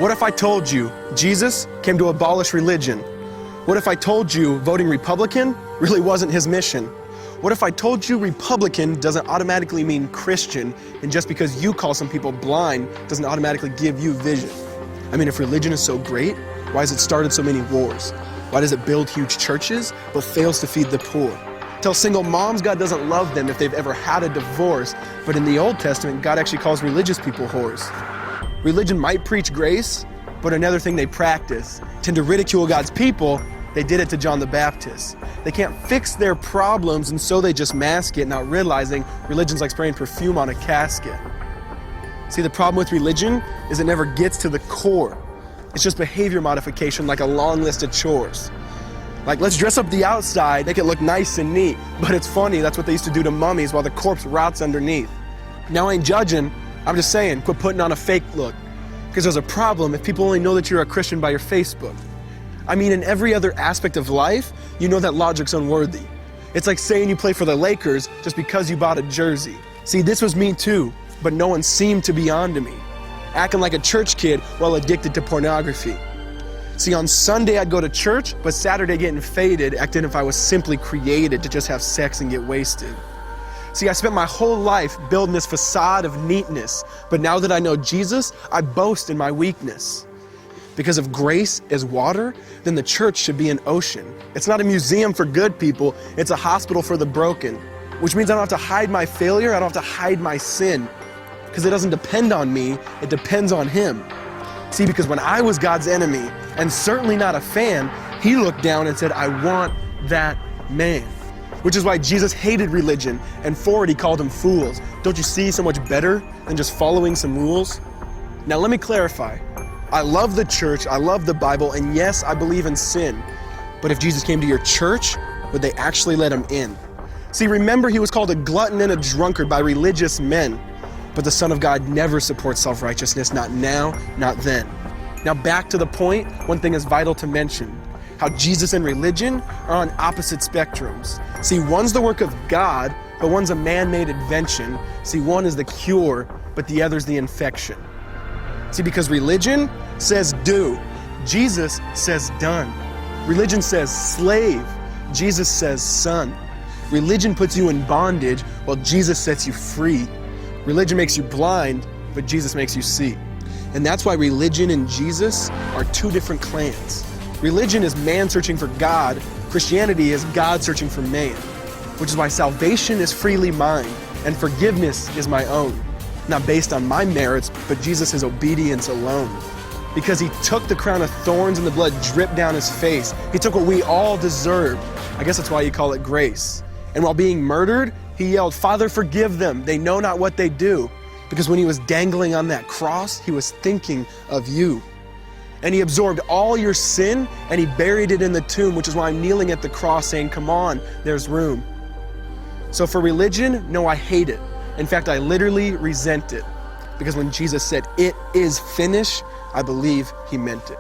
What if I told you Jesus came to abolish religion? What if I told you voting Republican really wasn't his mission? What if I told you Republican doesn't automatically mean Christian, and just because you call some people blind doesn't automatically give you vision? I mean, if religion is so great, why has it started so many wars? Why does it build huge churches but fails to feed the poor? Tell single moms God doesn't love them if they've ever had a divorce, but in the Old Testament, God actually calls religious people whores. Religion might preach grace, but another thing they practice, tend to ridicule God's people. They did it to John the Baptist. They can't fix their problems, and so they just mask it, not realizing religion's like spraying perfume on a casket. See, the problem with religion is it never gets to the core. It's just behavior modification, like a long list of chores. Like, let's dress up the outside, make it look nice and neat. But it's funny, that's what they used to do to mummies while the corpse rots underneath. Now, I ain't judging, I'm just saying, quit putting on a fake look. Because there's a problem if people only know that you're a Christian by your Facebook. I mean, in every other aspect of life, you know that logic's unworthy. It's like saying you play for the Lakers just because you bought a jersey. See, this was me too, but no one seemed to be on to me. Acting like a church kid while addicted to pornography. See, on Sunday I'd go to church, but Saturday getting faded, acting if I was simply created to just have sex and get wasted. See, I spent my whole life building this facade of neatness, but now that I know Jesus, I boast in my weakness. Because if grace is water, then the church should be an ocean. It's not a museum for good people, it's a hospital for the broken. Which means I don't have to hide my failure, I don't have to hide my sin. Because it doesn't depend on me, it depends on Him. See, because when I was God's enemy, and certainly not a fan, He looked down and said, I want that man. Which is why Jesus hated religion, and for it He called them fools. Don't you see so much better than just following some rules? Now let me clarify. I love the church, I love the Bible, and yes, I believe in sin. But if Jesus came to your church, would they actually let Him in? See, remember He was called a glutton and a drunkard by religious men. But the Son of God never supports self-righteousness, not now, not then. Now back to the point, one thing is vital to mention. How Jesus and religion are on opposite spectrums. See, one's the work of God, but one's a man-made invention. See, one is the cure, but the other's the infection. See, because religion says do, Jesus says done. Religion says slave, Jesus says son. Religion puts you in bondage, while Jesus sets you free. Religion makes you blind, but Jesus makes you see. And that's why religion and Jesus are two different clans. Religion is man searching for God, Christianity is God searching for man. Which is why salvation is freely mine, and forgiveness is my own. Not based on my merits, but Jesus' obedience alone. Because He took the crown of thorns and the blood dripped down His face. He took what we all deserved. I guess that's why you call it grace. And while being murdered, He yelled, Father, forgive them. They know not what they do. Because when He was dangling on that cross, He was thinking of you. And He absorbed all your sin and He buried it in the tomb, which is why I'm kneeling at the cross saying, come on, there's room. So for religion, no, I hate it. In fact, I literally resent it. Because when Jesus said, it is finished, I believe He meant it.